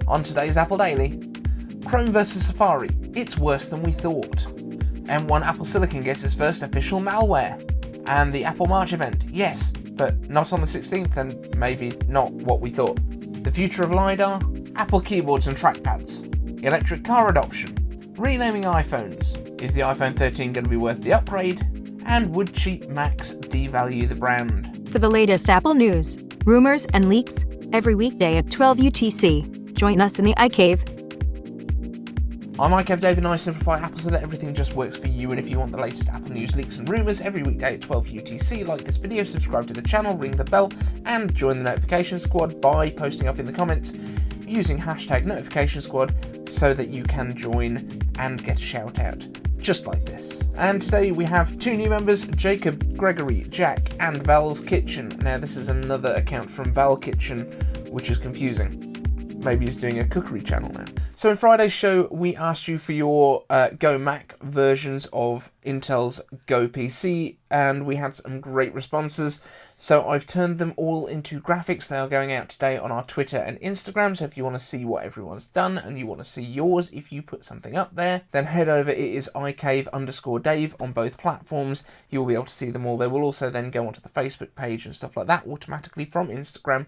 On today's Apple Daily, Chrome versus Safari, it's worse than we thought. M1 Apple Silicon gets its first official malware. And the Apple March event, yes, but not on the 16th and maybe not what we thought. The future of Lidar, Apple keyboards and trackpads, electric car adoption, renaming iPhones, is the iPhone 13 going to be worth the upgrade, and would cheap Macs devalue the brand? For the latest Apple news, rumors, and leaks, every weekday at 12 UTC. Join us in the iCave. I'm iCaveDave and I simplify Apple so that everything just works for you, and if you want the latest Apple news, leaks and rumours every weekday at 12 UTC, like this video, subscribe to the channel, ring the bell, and join the notification squad by posting up in the comments using hashtag notification squad so that you can join and get a shout out, just like this. And today we have two new members, Jacob, Gregory, Jack, and Vall's Kitchen. Now this is another account from Vall Kitchen, which is confusing. Maybe he's doing a cookery channel now. So in Friday's show, we asked you for your Go Mac versions of Intel's Go PC, and we had some great responses. So I've turned them all into graphics. They are going out today on our Twitter and Instagram. So if you want to see what everyone's done and you want to see yours, if you put something up there, then head over. It is iCave_Dave on both platforms. You'll be able to see them all. They will also then go onto the Facebook page and stuff like that automatically from Instagram.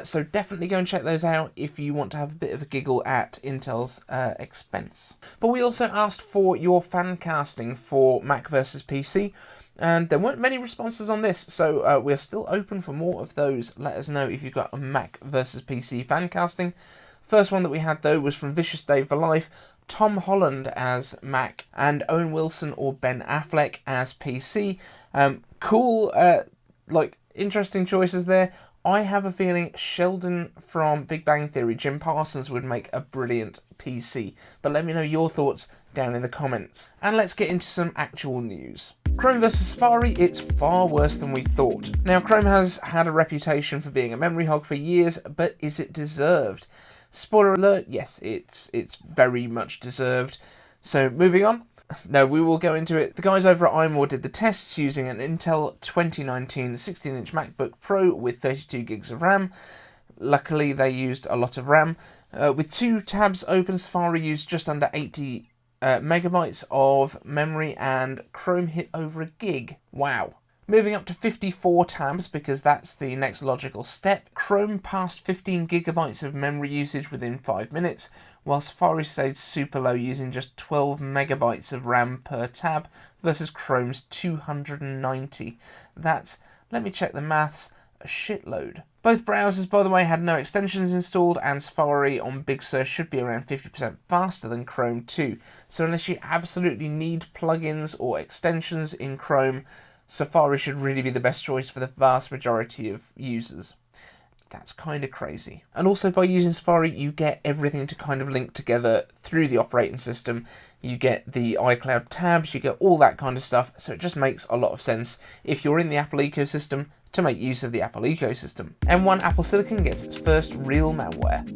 So definitely go and check those out if you want to have a bit of a giggle at Intel's expense. But we also asked for your fan casting for Mac versus PC. And there weren't many responses on this, so we're still open for more of those. Let us know if you've got a Mac versus PC fan casting. First one that we had, though, was from Vicious Dave for Life, Tom Holland as Mac, and Owen Wilson or Ben Affleck as PC. Cool, interesting choices there. I have a feeling Sheldon from Big Bang Theory, Jim Parsons, would make a brilliant PC. But let me know your thoughts down in the comments. And let's get into some actual news. Chrome vs Safari, it's far worse than we thought. Now, Chrome has had a reputation for being a memory hog for years, but is it deserved? Spoiler alert, yes, it's very much deserved. So, moving on. No, we will go into it. The guys over at iMore did the tests using an Intel 2019 16-inch MacBook Pro with 32 gigs of RAM. Luckily, they used a lot of RAM. With two tabs open, Safari used just under 80 megabytes of memory, and Chrome hit over a gig. Wow. Moving up to 54 tabs, because that's the next logical step, Chrome passed 15 gigabytes of memory usage within 5 minutes, while Safari stayed super low using just 12 megabytes of RAM per tab versus Chrome's 290. That's, let me check the maths, a shitload. Both browsers, by the way, had no extensions installed, and Safari on Big Sur should be around 50% faster than Chrome too. So unless you absolutely need plugins or extensions in Chrome, Safari should really be the best choice for the vast majority of users. That's kind of crazy. And also by using Safari, you get everything to kind of link together through the operating system. You get the iCloud tabs, you get all that kind of stuff, so it just makes a lot of sense if you're in the Apple ecosystem to make use of the Apple ecosystem. M1 Apple Silicon gets its first real malware.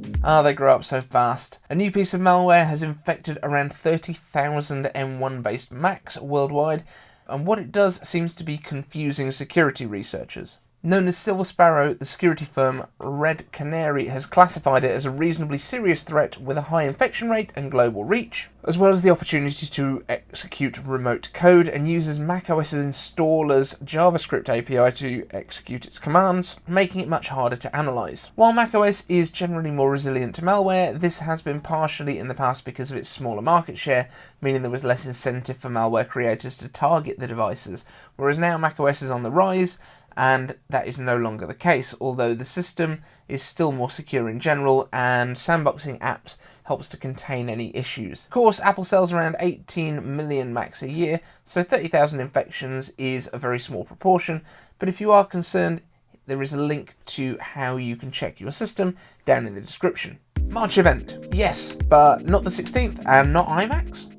They grow up so fast. A new piece of malware has infected around 30,000 M1 based Macs worldwide, and what it does seems to be confusing security researchers. Known as Silver Sparrow, the security firm Red Canary has classified it as a reasonably serious threat with a high infection rate and global reach, as well as the opportunity to execute remote code, and uses macOS's installer's JavaScript API to execute its commands, making it much harder to analyse. While macOS is generally more resilient to malware, this has been partially in the past because of its smaller market share, meaning there was less incentive for malware creators to target the devices, whereas now macOS is on the rise, and that is no longer the case, although the system is still more secure in general, and sandboxing apps helps to contain any issues. Of course, Apple sells around 18 million Macs a year, so 30,000 infections is a very small proportion, but if you are concerned, there is a link to how you can check your system down in the description. March event, yes, but not the 16th, and not iMacs?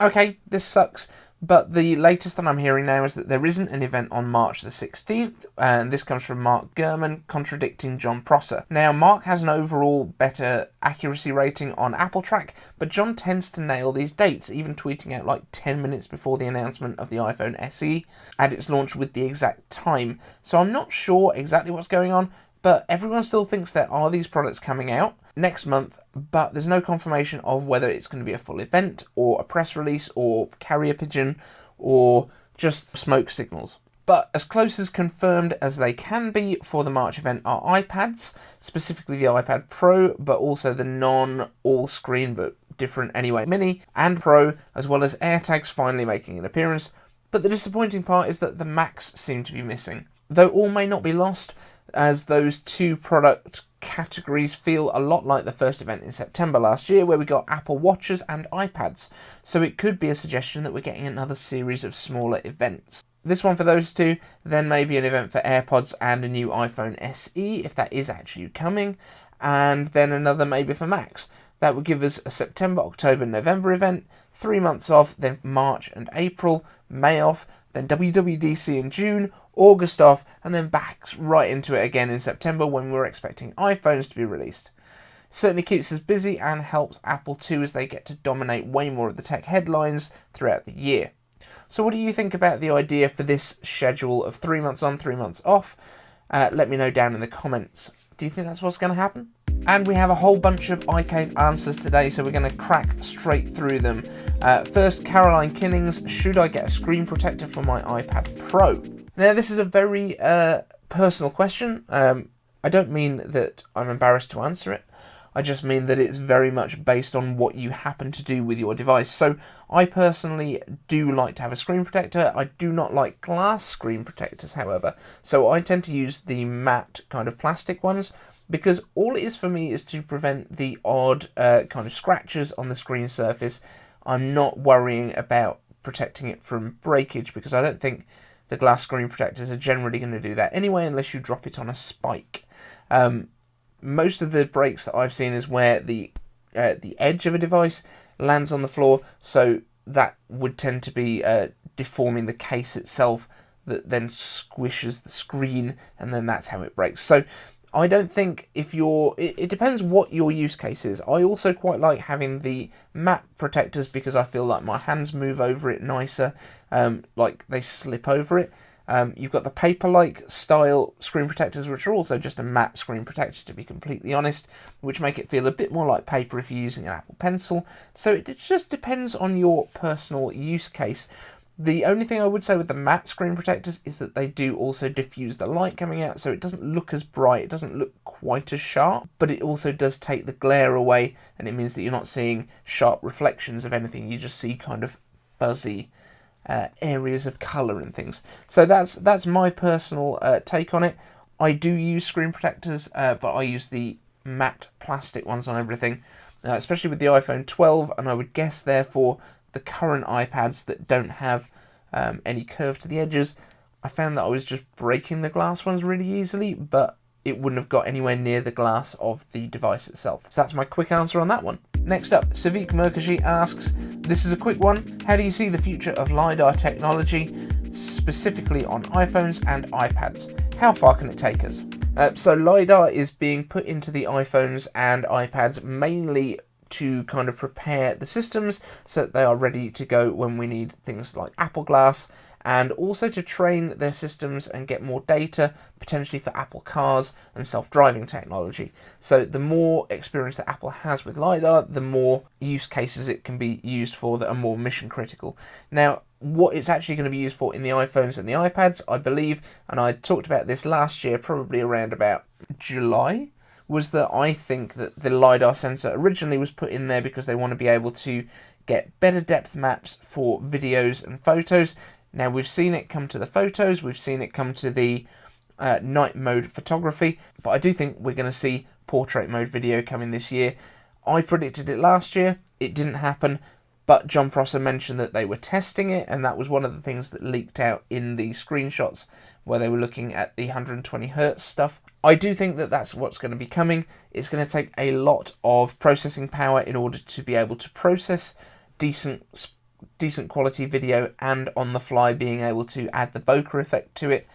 Okay, this sucks. But the latest that I'm hearing now is that there isn't an event on March the 16th, and this comes from Mark Gurman contradicting John Prosser. Now, Mark has an overall better accuracy rating on Apple Track, but John tends to nail these dates, even tweeting out like 10 minutes before the announcement of the iPhone SE and its launch with the exact time. So I'm not sure exactly what's going on, but everyone still thinks there are these products coming out next month, but there's no confirmation of whether it's going to be a full event or a press release or carrier pigeon or just smoke signals. But as close as confirmed as they can be for the March event are iPads, specifically the iPad Pro, but also the non-all-screen but different anyway Mini and Pro, as well as AirTags finally making an appearance. But the disappointing part is that the Macs seem to be missing. Though all may not be lost, as those two product categories feel a lot like the first event in September last year, where we got Apple Watches and iPads. So it could be a suggestion that we're getting another series of smaller events. This one for those two, then maybe an event for AirPods and a new iPhone SE, if that is actually coming, and then another maybe for Macs. That would give us a September, October, November event, 3 months off, then March and April, May off, then WWDC in June, August off, and then back right into it again in September when we're expecting iPhones to be released. Certainly keeps us busy and helps Apple too, as they get to dominate way more of the tech headlines throughout the year. So what do you think about the idea for this schedule of 3 months on, 3 months off? Let me know down in the comments. Do you think that's what's going to happen? And we have a whole bunch of iCave answers today, so we're going to crack straight through them. First, Caroline Kinnings, should I get a screen protector for my iPad Pro? Now, this is a very personal question. I don't mean that I'm embarrassed to answer it. I just mean that it's very much based on what you happen to do with your device. So I personally do like to have a screen protector. I do not like glass screen protectors, however. So I tend to use the matte kind of plastic ones, because all it is for me is to prevent the odd kind of scratches on the screen surface. I'm not worrying about protecting it from breakage, because I don't think the glass screen protectors are generally going to do that anyway, unless you drop it on a spike. Most of the breaks that I've seen is where the edge of a device lands on the floor, so that would tend to be deforming the case itself, that then squishes the screen, and then that's how it breaks. So I don't think if you're... It depends what your use case is. I also quite like having the matte protectors because I feel like my hands move over it nicer, like they slip over it. You've got the paper-like style screen protectors, which are also just a matte screen protector, to be completely honest, which make it feel a bit more like paper if you're using an Apple Pencil. So it just depends on your personal use case. The only thing I would say with the matte screen protectors is that they do also diffuse the light coming out, so it doesn't look as bright, it doesn't look quite as sharp, but it also does take the glare away, and it means that you're not seeing sharp reflections of anything, you just see kind of fuzzy areas of colour and things. So that's my personal take on it. I do use screen protectors, but I use the matte plastic ones on everything, especially with the iPhone 12, and I would guess therefore the current iPads that don't have any curve to the edges. I found that I was just breaking the glass ones really easily, but it wouldn't have got anywhere near the glass of the device itself. So that's my quick answer on that one. Next up, Savik Mukherjee asks, this is a quick one, how do you see the future of Lidar technology, specifically on iPhones and iPads? How far can it take us? So Lidar is being put into the iPhones and iPads mainly to kind of prepare the systems so that they are ready to go when we need things like Apple Glass, and also to train their systems and get more data, potentially for Apple cars and self-driving technology. So the more experience that Apple has with Lidar, the more use cases it can be used for that are more mission critical. Now, what it's actually going to be used for in the iPhones and the iPads, I believe, and I talked about this last year, probably around about July, was that I think that the Lidar sensor originally was put in there because they want to be able to get better depth maps for videos and photos. Now, we've seen it come to the photos, we've seen it come to the night mode photography, but I do think we're going to see portrait mode video coming this year. I predicted it last year, it didn't happen, but John Prosser mentioned that they were testing it, and that was one of the things that leaked out in the screenshots where they were looking at the 120 Hertz stuff. I do think that that's what's going to be coming. It's going to take a lot of processing power in order to be able to process decent quality video, and on the fly being able to add the bokeh effect to it,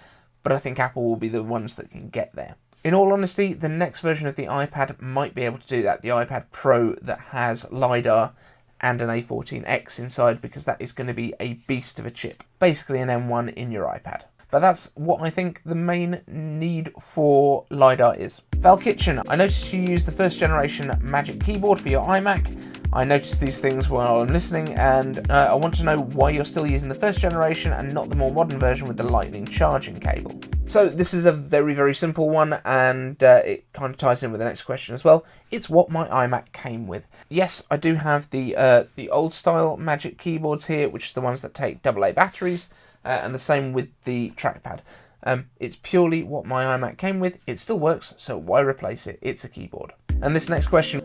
but I think Apple will be the ones that can get there. In all honesty, the next version of the iPad might be able to do that, the iPad Pro that has Lidar and an A14X inside, because that is going to be a beast of a chip, basically an M1 in your iPad. but that's what I think the main need for Lidar is. Val Kitchen, I noticed you use the first generation Magic Keyboard for your iMac. I noticed these things while I'm listening, and I want to know why you're still using the first generation and not the more modern version with the lightning charging cable. So this is a very, very simple one, and it kind of ties in with the next question as well. It's what my iMac came with. Yes, I do have the old style Magic keyboards here, which is the ones that take AA batteries, and the same with the trackpad. It's purely what my iMac came with. It still works, so why replace it? It's a keyboard. And this next question,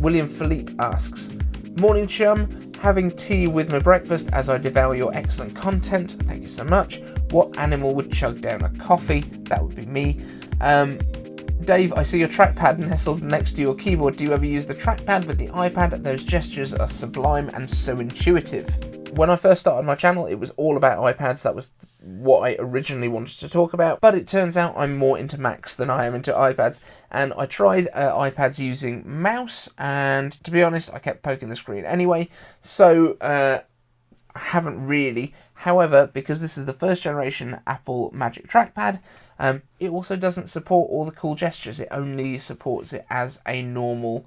William Philippe asks, morning chum, having tea with my breakfast as I devour your excellent content. Thank you so much. What animal would chug down a coffee? That would be me. Dave, I see your trackpad nestled next to your keyboard. Do you ever use the trackpad with the iPad? Those gestures are sublime and so intuitive. When I first started my channel, it was all about iPads. That was what I originally wanted to talk about, but it turns out I'm more into Macs than I am into iPads, and I tried iPads using mouse, and to be honest, I kept poking the screen anyway, so I haven't really. However, because this is the first generation Apple Magic Trackpad, it also doesn't support all the cool gestures. It only supports it as a normal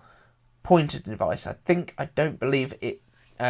pointer device. I don't believe it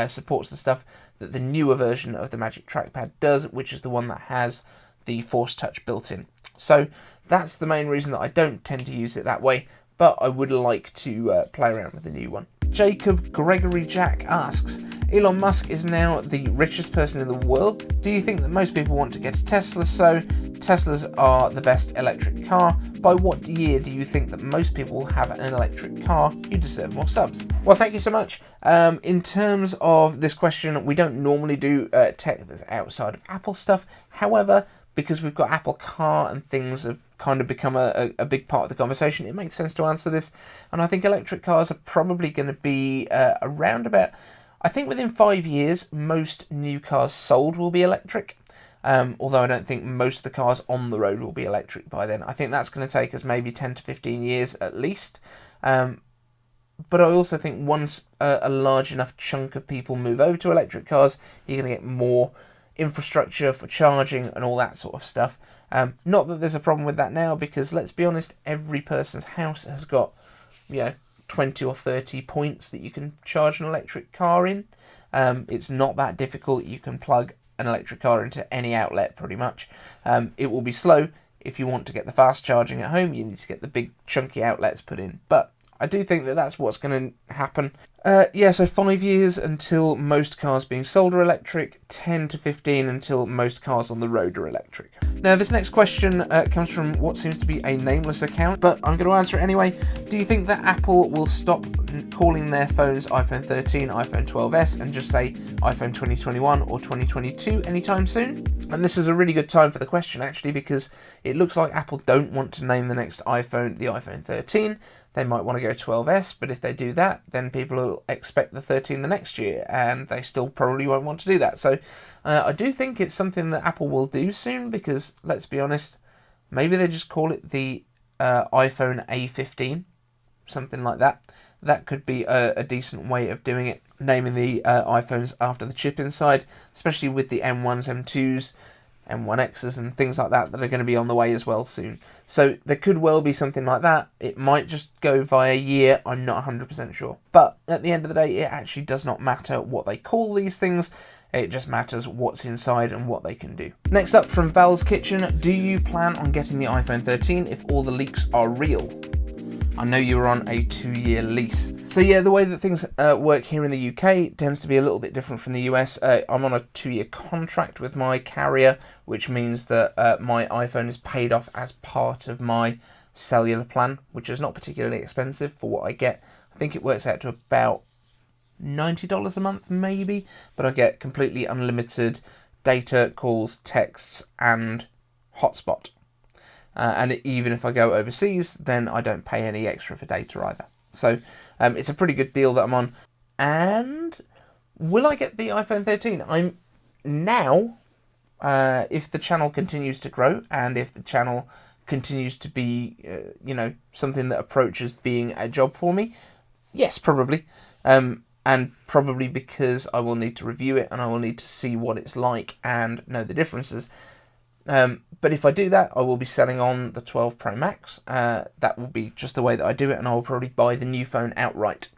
supports the stuff that the newer version of the Magic Trackpad does, which is the one that has the Force Touch built in. So that's the main reason that I don't tend to use it that way, but I would like to play around with the new one. Jacob Gregory Jack asks, Elon Musk is now the richest person in the world. Do you think that most people want to get a Tesla? So Teslas are the best electric car. By what year do you think that most people will have an electric car? You deserve more subs. Well, thank you so much. In terms of this question, we don't normally do tech that's outside of Apple stuff. However, because we've got Apple Car and things have kind of become a big part of the conversation, it makes sense to answer this. And I think electric cars are probably going to be around about, I think within 5 years, most new cars sold will be electric. Although I don't think most of the cars on the road will be electric by then. I think that's going to take us maybe 10 to 15 years at least. But I also think once a large enough chunk of people move over to electric cars, you're going to get more infrastructure for charging and all that sort of stuff. Not that there's a problem with that now, because let's be honest, every person's house has got 20 or 30 points that you can charge an electric car in. It's not that difficult. You can plug an electric car into any outlet pretty much. It will be slow. If you want to get the fast charging at home, you need to get the big chunky outlets put in. But I do think that that's what's going to happen. So 5 years until most cars being sold are electric, 10 to 15 until most cars on the road are electric. Now, this next question comes from what seems to be a nameless account, but I'm going to answer it anyway. Do you think that Apple will stop calling their phones iPhone 13, iPhone 12s, and just say iPhone 2021 or 2022 anytime soon? And this is a really good time for the question, actually, because it looks like Apple don't want to name the next iPhone the iPhone 13. They might want to go 12s, but if they do that, then people will expect the 13 the next year, and they still probably won't want to do that. So I do think it's something that Apple will do soon, because, let's be honest, maybe they just call it the iPhone A15, something like that. That could be a decent way of doing it, naming the iPhones after the chip inside, especially with the M1s, M2s, M1Xs and things like that are going to be on the way as well soon. So there could well be something like that. It might just go via year, I'm not 100% sure. But at the end of the day, it actually does not matter what they call these things. It just matters what's inside and what they can do. Next up from Vall's Kitchen, do you plan on getting the iPhone 13 if all the leaks are real? I know you're on a 2-year lease. So yeah, the way that things work here in the UK tends to be a little bit different from the US. I'm on a 2-year contract with my carrier, which means that my iPhone is paid off as part of my cellular plan, which is not particularly expensive for what I get. I think it works out to about $90 a month maybe, but I get completely unlimited data, calls, texts, and hotspot. And even if I go overseas, then I don't pay any extra for data either. So it's a pretty good deal that I'm on. And will I get the iPhone 13? I'm now, if the channel continues to grow and if the channel continues to be, something that approaches being a job for me, yes, probably. And probably because I will need to review it and I will need to see what it's like and know the differences. But if I do that, I will be selling on the 12 Pro Max. That will be just the way that I do it, and I will probably buy the new phone outright.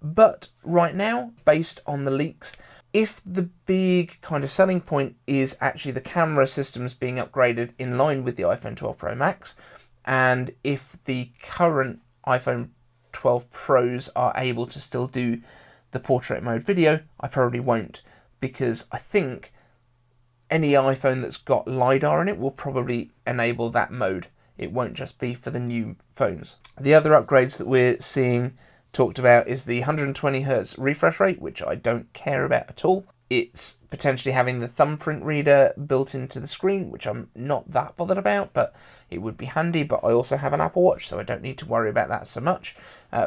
But right now, based on the leaks, if the big kind of selling point is actually the camera systems being upgraded in line with the iPhone 12 Pro Max, and if the current iPhone 12 Pros are able to still do the portrait mode video, I probably won't, because I think any iPhone that's got Lidar in it will probably enable that mode. It won't just be for the new phones. The other upgrades that we're seeing talked about is the 120Hz refresh rate, which I don't care about at all. It's potentially having the thumbprint reader built into the screen, which I'm not that bothered about, but it would be handy. But I also have an Apple Watch, so I don't need to worry about that so much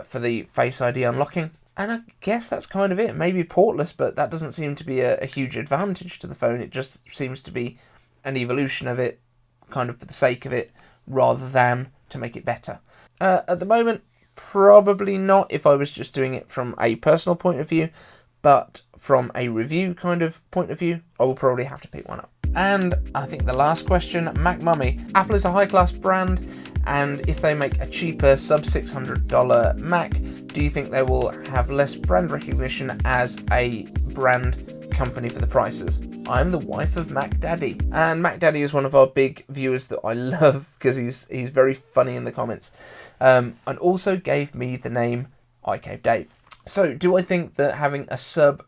for the Face ID unlocking. And I guess that's kind of it. Maybe portless, but that doesn't seem to be a huge advantage to the phone. It just seems to be an evolution of it, kind of for the sake of it, rather than to make it better. At the moment, probably not if I was just doing it from a personal point of view, but from a review kind of point of view, I will probably have to pick one up. And I think the last question, Mac Mummy. Apple is a high-class brand, and if they make a cheaper sub $600 Mac, do you think they will have less brand recognition as a brand company for the prices? I'm the wife of Mac Daddy, and Mac Daddy is one of our big viewers that I love because he's very funny in the comments, and also gave me the name iCaveDave. So, do I think that having a sub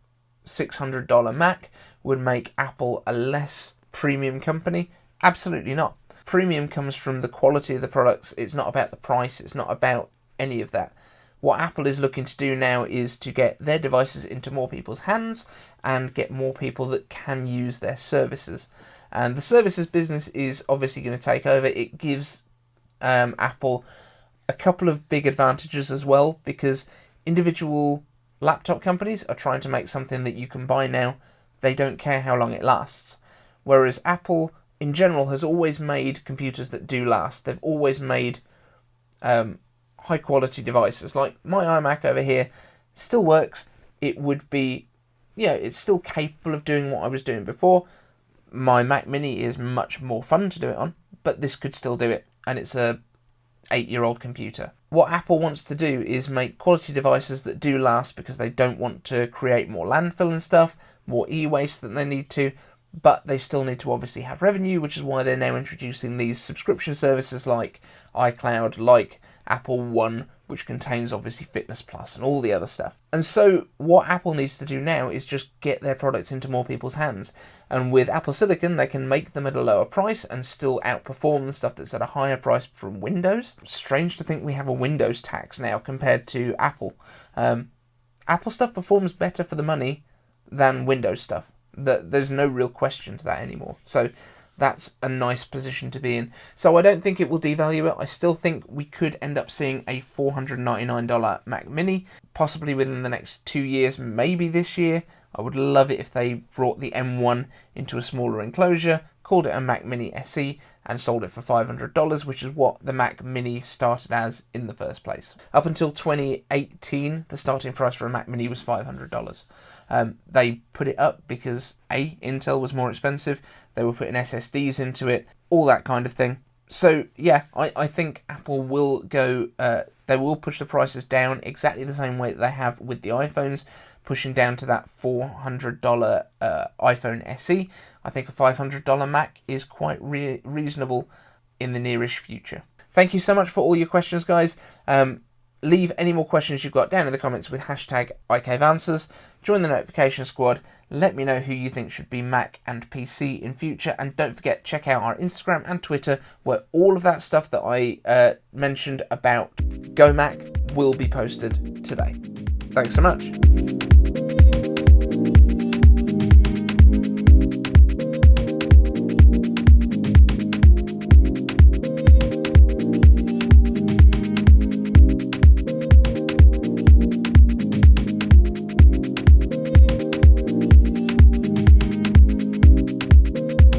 $600 Mac would make Apple a less premium company? Absolutely not. Premium comes from the quality of the products. It's not about the price. It's not about any of that. What Apple is looking to do now is to get their devices into more people's hands and get more people that can use their services. And the services business is obviously going to take over. It gives Apple a couple of big advantages as well, because individual laptop companies are trying to make something that you can buy now. They don't care how long it lasts. Whereas Apple, in general, has always made computers that do last. They've always made high quality devices. Like my iMac over here still works. It would be, it's still capable of doing what I was doing before. My Mac Mini is much more fun to do it on, but this could still do it, and it's a 8-year-old computer. What Apple wants to do is make quality devices that do last, because they don't want to create more landfill and stuff, more e-waste than they need to, but they still need to obviously have revenue, which is why they're now introducing these subscription services like iCloud, like Apple One, which contains obviously Fitness Plus and all the other stuff. And so what Apple needs to do now is just get their products into more people's hands. And with Apple Silicon, they can make them at a lower price and still outperform the stuff that's at a higher price from Windows. Strange to think we have a Windows tax now compared to Apple. Apple stuff performs better for the money than Windows stuff. There's no real question to that anymore. So that's a nice position to be in. So I don't think it will devalue it. I still think we could end up seeing a $499 Mac Mini, possibly within the next 2 years, maybe this year. I would love it if they brought the M1 into a smaller enclosure, called it a Mac Mini SE, and sold it for $500, which is what the Mac Mini started as in the first place. Up until 2018, the starting price for a Mac Mini was $500. They put it up because Intel was more expensive. They were putting SSDs into it, all that kind of thing. So yeah, I think Apple will go. They will push the prices down exactly the same way that they have with the iPhones, pushing down to that $400 iPhone SE. I think a $500 Mac is quite reasonable in the nearish future. Thank you so much for all your questions, guys. Leave any more questions you've got down in the comments with hashtag iCaveAnswers. Join the notification squad. Let me know who you think should be Mac and PC in future. And don't forget, check out our Instagram and Twitter, where all of that stuff that I mentioned about Go Mac will be posted today. Thanks so much.